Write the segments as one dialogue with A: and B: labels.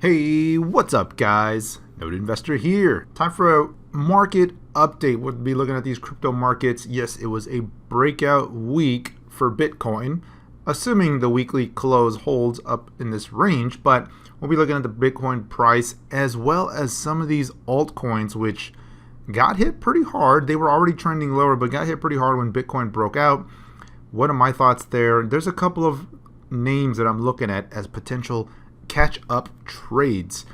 A: Hey, what's up guys? Node Investor here. Time for a market update. We'll be looking at these crypto markets. Yes, it was a breakout week for Bitcoin, assuming the weekly close holds up in this range, but we'll be looking at the Bitcoin price as well as some of these altcoins which got hit pretty hard. They were already trending lower, but got hit pretty hard when Bitcoin broke out. What are my thoughts there? There's a couple of names that I'm looking at as potential catch-up trades,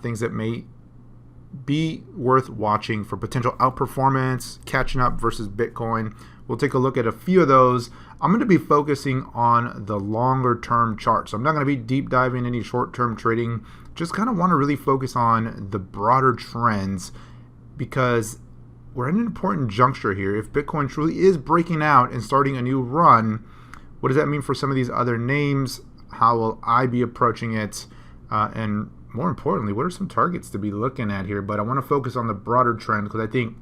A: things that may be worth watching for potential outperformance, catching up versus Bitcoin. We'll take a look at a few of those. I'm going to be focusing on the longer-term chart, so I'm not going to be deep diving any short-term trading. Just kind of want to really focus on the broader trends because we're at an important juncture here. If Bitcoin truly is breaking out and starting a new run, what does that mean for some of these other names? How will I be approaching it? And more importantly, what are some targets to be looking at here? But I want to focus on the broader trend because I think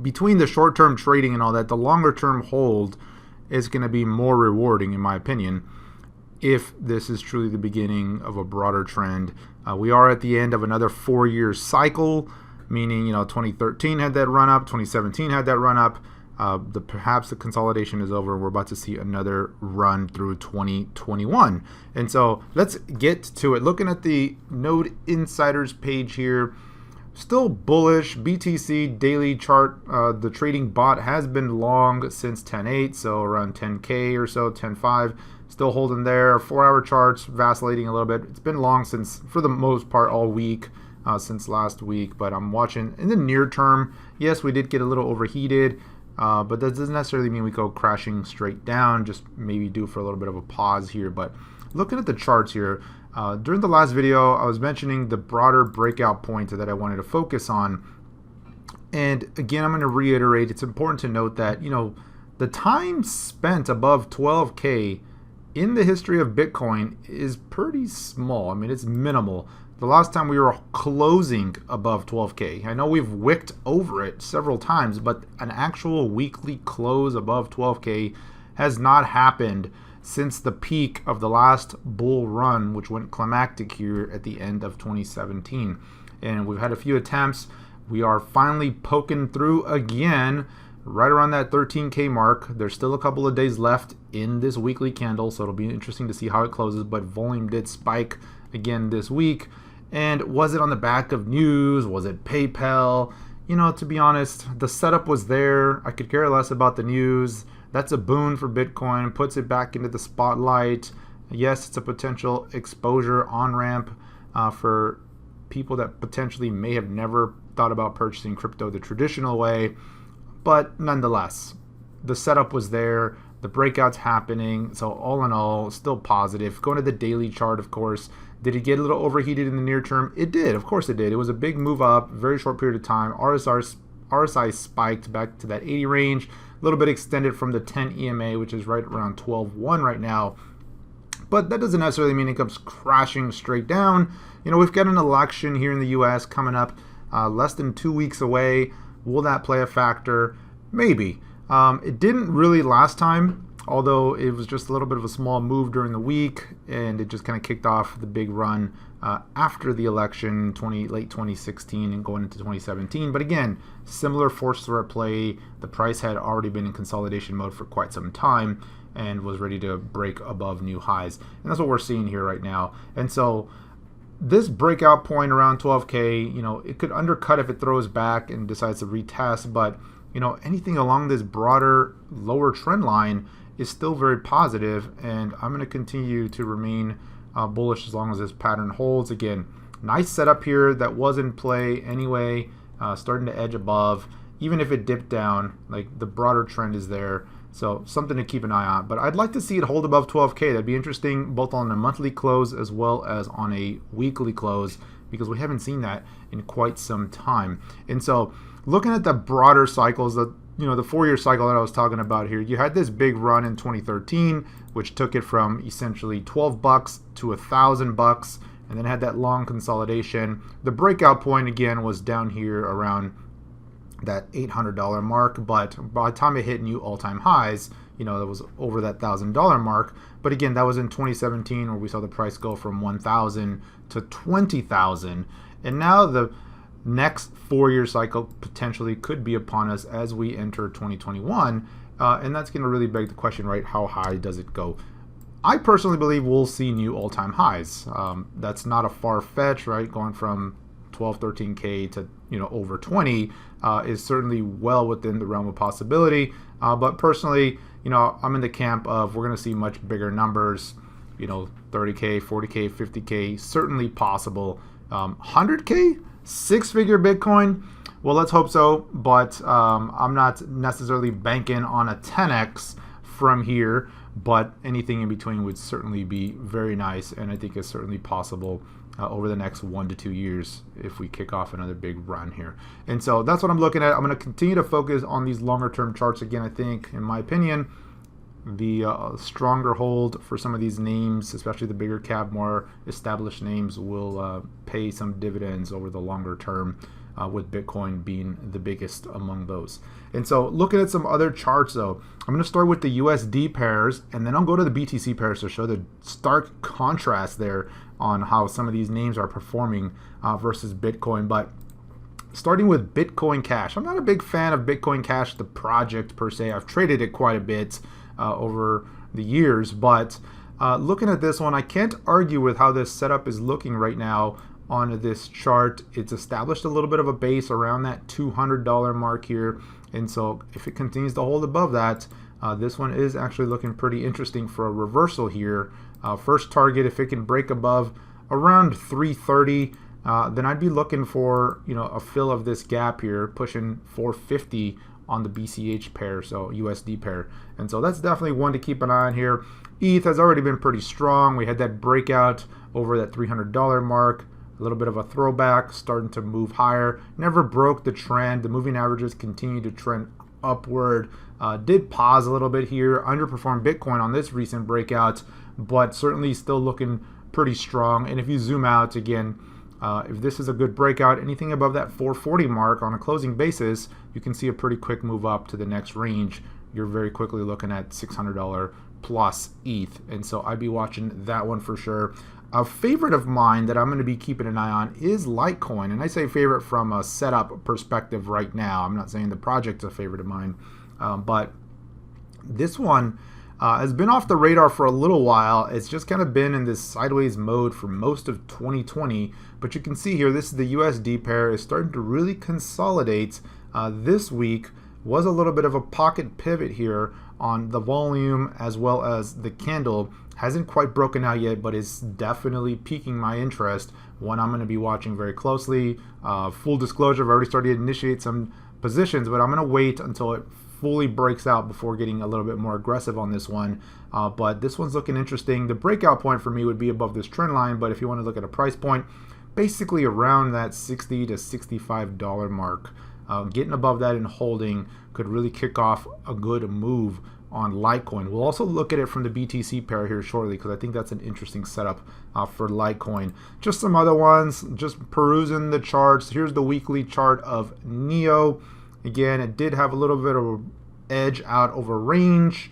A: between the short-term trading and all that, the longer-term hold is going to be more rewarding, in my opinion, if this is truly the beginning of a broader trend. We are at the end of another 4-year cycle, meaning 2013 had that run up, 2017 had that run up. Perhaps the consolidation is over. We're about to see another run through 2021. And so let's get to it. Looking at the Node Insiders page here, still bullish. BTC daily chart, the trading bot has been long since 10.8, so around 10K or so, 10.5. Still holding there. 4-hour charts vacillating a little bit. It's been long since, for the most part, all week. Since last week, but I'm watching in the near term. Yes, we did get a little overheated. But that doesn't necessarily mean we go crashing straight down, just maybe do for a little bit of a pause here. But looking at the charts here, during the last video, I was mentioning the broader breakout point that I wanted to focus on. And again, I'm going to reiterate, it's important to note that, the time spent above 12K in the history of Bitcoin is pretty small. I mean, it's minimal. The last time we were closing above 12K, I know we've wicked over it several times, but an actual weekly close above 12K has not happened since the peak of the last bull run, which went climactic here at the end of 2017. And we've had a few attempts. We are finally poking through again, right around that 13K mark. There's still a couple of days left in this weekly candle, so it'll be interesting to see how it closes, but volume did spike again this week. And was it on the back of news? Was it PayPal? To be honest, the setup was there. I could care less about the news. That's a boon for Bitcoin, puts it back into the spotlight. Yes, it's a potential exposure on-ramp for people that potentially may have never thought about purchasing crypto the traditional way. But nonetheless, the setup was there. The breakout's happening. So all in all, still positive. Going to the daily chart, of course. Did it get a little overheated in the near term? It did. Of course it did. It was a big move up, very short period of time. RSI spiked back to that 80 range. A little bit extended from the 10 EMA, which is right around 12.1 right now. But that doesn't necessarily mean it comes crashing straight down. We've got an election here in the U.S. coming up less than 2 weeks away. Will that play a factor? Maybe. It didn't really last time, although it was just a little bit of a small move during the week, and it just kind of kicked off the big run after the election, late 2016 and going into 2017. But again, similar forces were at play. The price had already been in consolidation mode for quite some time and was ready to break above new highs. And that's what we're seeing here right now. And so this breakout point around 12K, it could undercut if it throws back and decides to retest, but anything along this broader lower trend line is still very positive, and I'm going to continue to remain bullish as long as this pattern holds. Again, nice setup here that was in play anyway, starting to edge above. Even if it dipped down, like the broader trend is there, so something to keep an eye on. But I'd like to see it hold above 12K. That'd be interesting both on a monthly close as well as on a weekly close, because we haven't seen that in quite some time. And so looking at the broader cycles, the 4-year cycle that I was talking about here, you had this big run in 2013, which took it from essentially $12 to $1,000, and then had that long consolidation. The breakout point again was down here around that $800 mark, but by the time it hit new all-time highs, that was over that $1,000 mark. But again, that was in 2017 where we saw the price go from 1,000 to 20,000. And now the next 4-year cycle potentially could be upon us as we enter 2021. And that's going to really beg the question, right? How high does it go? I personally believe we'll see new all-time highs. That's not a far fetch, right? Going from 12, 13K to over 20 is certainly well within the realm of possibility. But personally, I'm in the camp of we're going to see much bigger numbers. 30K, 40K, 50K, certainly possible. 100K, 6-figure Bitcoin. Well, let's hope so. But I'm not necessarily banking on a 10x from here. But anything in between would certainly be very nice, and I think it's certainly possible over the next 1 to 2 years if we kick off another big run here. And so that's what I'm looking at. I'm going to continue to focus on these longer term charts again. I think, in my opinion, the stronger hold for some of these names, especially the bigger cap, more established names, will pay some dividends over the longer term, with Bitcoin being the biggest among those. And so looking at some other charts though, I'm going to start with the USD pairs, and then I'll go to the BTC pairs to show the stark contrast there on how some of these names are performing versus Bitcoin. But starting with Bitcoin Cash, I'm not a big fan of Bitcoin Cash, the project per se. I've traded it quite a bit over the years, but looking at this one, I can't argue with how this setup is looking right now on this chart. It's established a little bit of a base around that $200 mark here, and so if it continues to hold above that, this one is actually looking pretty interesting for a reversal here. First target, if it can break above around 330, then I'd be looking for a fill of this gap here, pushing 450 on the BCH pair, so USD pair. And so that's definitely one to keep an eye on here. ETH has already been pretty strong. We had that breakout over that $300 mark. A little bit of a throwback, starting to move higher. Never broke the trend. The moving averages continue to trend upward. Did pause a little bit here. Underperformed Bitcoin on this recent breakout, but certainly still looking pretty strong. And if you zoom out again, if this is a good breakout, anything above that 440 mark on a closing basis, you can see a pretty quick move up to the next range. You're very quickly looking at $600 plus ETH. And so I'd be watching that one for sure. A favorite of mine that I'm going to be keeping an eye on is Litecoin. And I say favorite from a setup perspective right now. I'm not saying the project's a favorite of mine. But this one has been off the radar for a little while. It's just kind of been in this sideways mode for most of 2020. But you can see here, this is the USD pair is starting to really consolidate. This week was a little bit of a pocket pivot here on the volume as well as the candle. Hasn't quite broken out yet, but is definitely piquing my interest. One I'm going to be watching very closely. Full disclosure, I've already started to initiate some positions, but I'm going to wait until it fully breaks out before getting a little bit more aggressive on this one. But this one's looking interesting. The breakout point for me would be above this trend line, but if you want to look at a price point, basically around that $60 to $65 mark. Getting above that and holding could really kick off a good move on Litecoin. We'll also look at it from the BTC pair here shortly because I think that's an interesting setup for Litecoin. Just some other ones, just perusing the charts. Here's the weekly chart of NEO. Again, it did have a little bit of an edge out over range,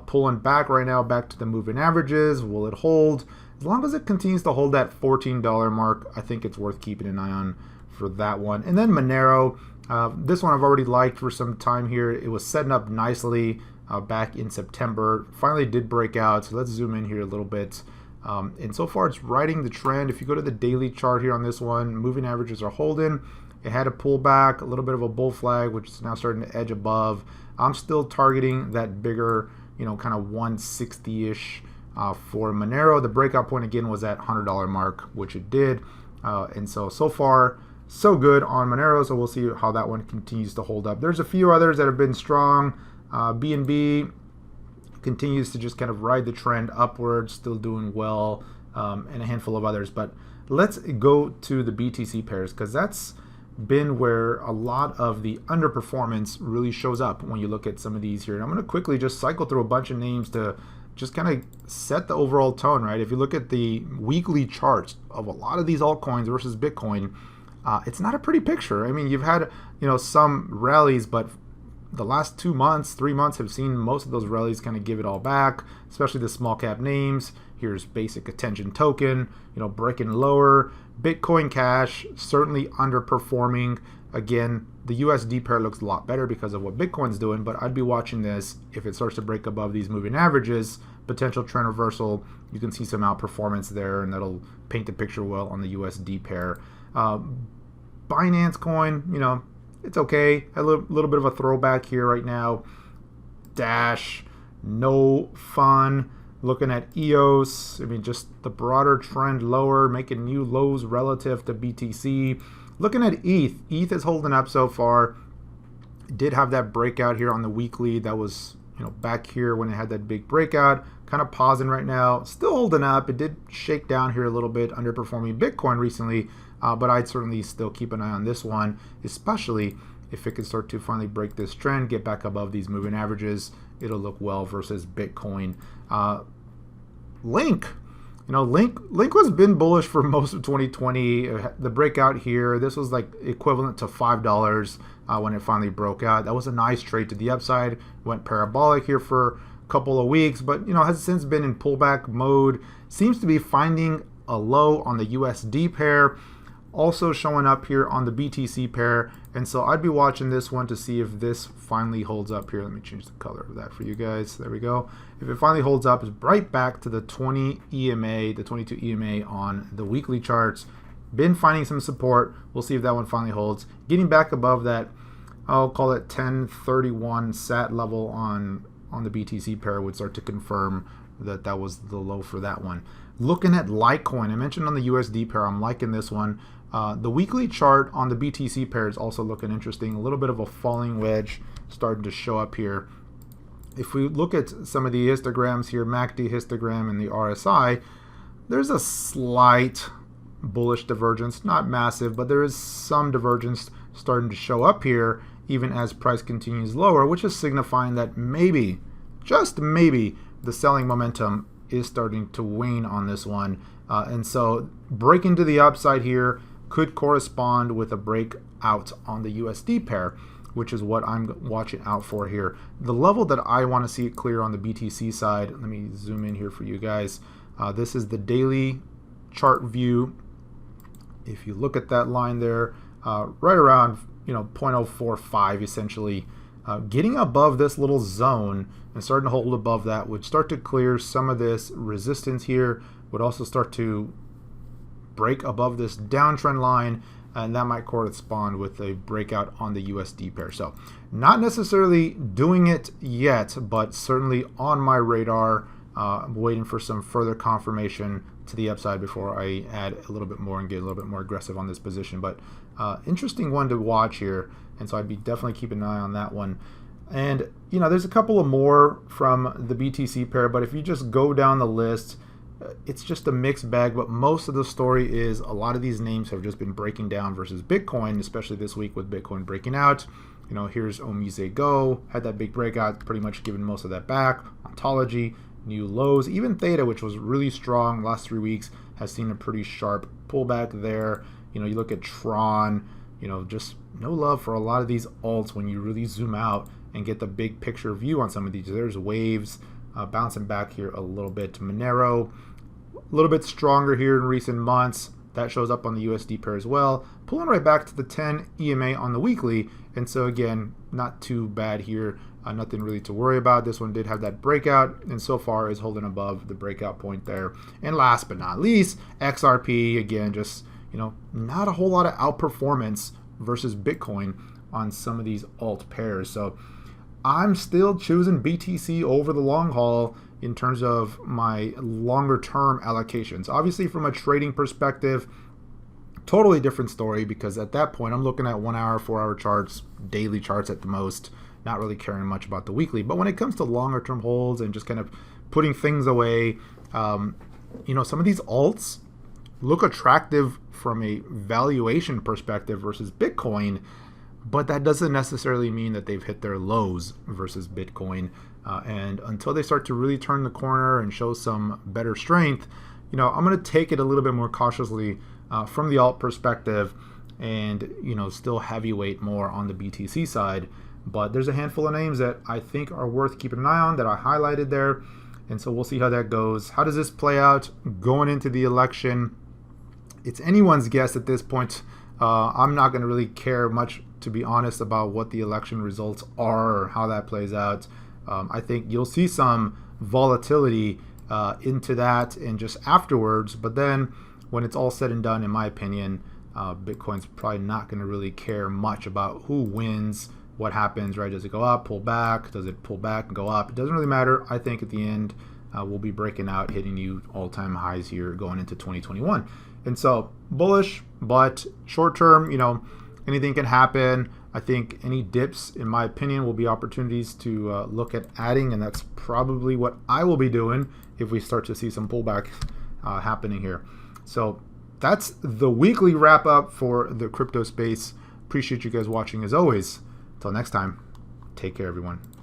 A: pulling back right now, back to the moving averages. Will it hold? As long as it continues to hold that $14 mark, I think it's worth keeping an eye on for that one. And then Monero, this one I've already liked for some time here. It was setting up nicely back in September. Finally did break out, so let's zoom in here a little bit. And so far it's riding the trend. If you go to the daily chart here on this one, moving averages are holding. It had a pullback, a little bit of a bull flag, which is now starting to edge above. I'm still targeting that bigger, kind of 160-ish for Monero. The breakout point again was that $100 mark, which it did. And so far, so good on Monero. So we'll see how that one continues to hold up. There's a few others that have been strong. BNB continues to just kind of ride the trend upwards, still doing well, and a handful of others. But let's go to the BTC pairs because that's been where a lot of the underperformance really shows up when you look at some of these here. And I'm going to quickly just cycle through a bunch of names to just kind of set the overall tone, right? If you look at the weekly charts of a lot of these altcoins versus Bitcoin, it's not a pretty picture. I mean, you've had, some rallies, but the last 2 months, 3 months have seen most of those rallies kind of give it all back, especially the small cap names. Here's basic attention token, breaking lower. Bitcoin Cash certainly underperforming. Again, the USD pair looks a lot better because of what Bitcoin's doing, but I'd be watching this if it starts to break above these moving averages. Potential trend reversal, you can see some outperformance there, and that'll paint the picture well on the USD pair. Binance coin, it's okay. A little bit of a throwback here right now. Dash, no fun. Looking at EOS, just the broader trend lower, making new lows relative to BTC. Looking at ETH is holding up so far. Did have that breakout here on the weekly. That was back here when it had that big breakout. Kind of pausing right now. Still holding up. It did shake down here a little bit, underperforming Bitcoin recently. But I'd certainly still keep an eye on this one, especially if it can start to finally break this trend, get back above these moving averages. It'll look well versus Bitcoin. Link. Link has been bullish for most of 2020. The breakout here, this was like equivalent to $5 when it finally broke out. That was a nice trade to the upside. Went parabolic here for a couple of weeks, but has since been in pullback mode. Seems to be finding a low on the USD pair. Also showing up here on the BTC pair, and so I'd be watching this one to see if this finally holds up here. Let me change the color of that for you guys. There we go. If it finally holds up, it's right back to the 20 EMA, the 22 EMA on the weekly charts. Been finding some support. We'll see if that one finally holds. Getting back above that, I'll call it 1031 sat level on the BTC pair would start to confirm that that was the low for that one. Looking at Litecoin, I mentioned on the USD pair, I'm liking this one. The weekly chart on the BTC pair is also looking interesting. A little bit of a falling wedge starting to show up here. If we look at some of the histograms here, MACD histogram and the RSI, there's a slight bullish divergence, not massive, but there is some divergence starting to show up here even as price continues lower, which is signifying that maybe, just maybe, the selling momentum is starting to wane on this one. And so breaking to the upside here could correspond with a breakout on the USD pair, which is what I'm watching out for here. The level that I want to see it clear on the BTC side, let me zoom in here for you guys. This is the daily chart view. If you look at that line there, right around 0.045 essentially, getting above this little zone and starting to hold above that would start to clear some of this resistance here, would also start to break above this downtrend line, and that might correspond with a breakout on the USD pair. So not necessarily doing it yet, but certainly on my radar. I'm waiting for some further confirmation to the upside before I add a little bit more and get a little bit more aggressive on this position. But interesting one to watch here, and so I'd be definitely keeping an eye on that one. And there's a couple of more from the BTC pair, but if you just go down the list, it's just a mixed bag. But most of the story is a lot of these names have just been breaking down versus Bitcoin, especially this week with Bitcoin breaking out. Here's Omise Go, had that big breakout, pretty much given most of that back. Ontology, new lows. Even Theta, which was really strong last 3 weeks, has seen a pretty sharp pullback there. You look at Tron, just no love for a lot of these alts when you really zoom out and get the big picture view on some of these. There's waves bouncing back here a little bit. Monero, a little bit stronger here in recent months. That shows up on the USD pair as well. Pulling right back to the 10 EMA on the weekly. And so again, not too bad here. Nothing really to worry about. This one did have that breakout, and so far is holding above the breakout point there. And last but not least, XRP, again, just, not a whole lot of outperformance versus Bitcoin on some of these alt pairs. So I'm still choosing BTC over the long haul in terms of my longer term allocations. Obviously, from a trading perspective, totally different story, because at that point I'm looking at 1 hour, 4 hour charts, daily charts at the most, not really caring much about the weekly. But when it comes to longer term holds and just kind of putting things away, some of these alts look attractive from a valuation perspective versus Bitcoin, but that doesn't necessarily mean that they've hit their lows versus Bitcoin. And until they start to really turn the corner and show some better strength, I'm going to take it a little bit more cautiously from the alt perspective, and still heavyweight more on the BTC side. but there's a handful of names that I think are worth keeping an eye on that I highlighted there. And so we'll see how that goes. How does this play out going into the election? It's anyone's guess at this point. I'm not going to really care much, to be honest, about what the election results are or how that plays out. I think you'll see some volatility into that and just afterwards. But then when it's all said and done, in my opinion, Bitcoin's probably not going to really care much about who wins, what happens, right? Does it go up, pull back? Does it pull back and go up? It doesn't really matter. I think at the end, we'll be breaking out, hitting new all-time highs here going into 2021. And so bullish, but short term, anything can happen. I think any dips, in my opinion, will be opportunities to look at adding, and that's probably what I will be doing if we start to see some pullback happening here. So that's the weekly wrap up for the crypto space. Appreciate you guys watching as always. Until next time, take care, everyone.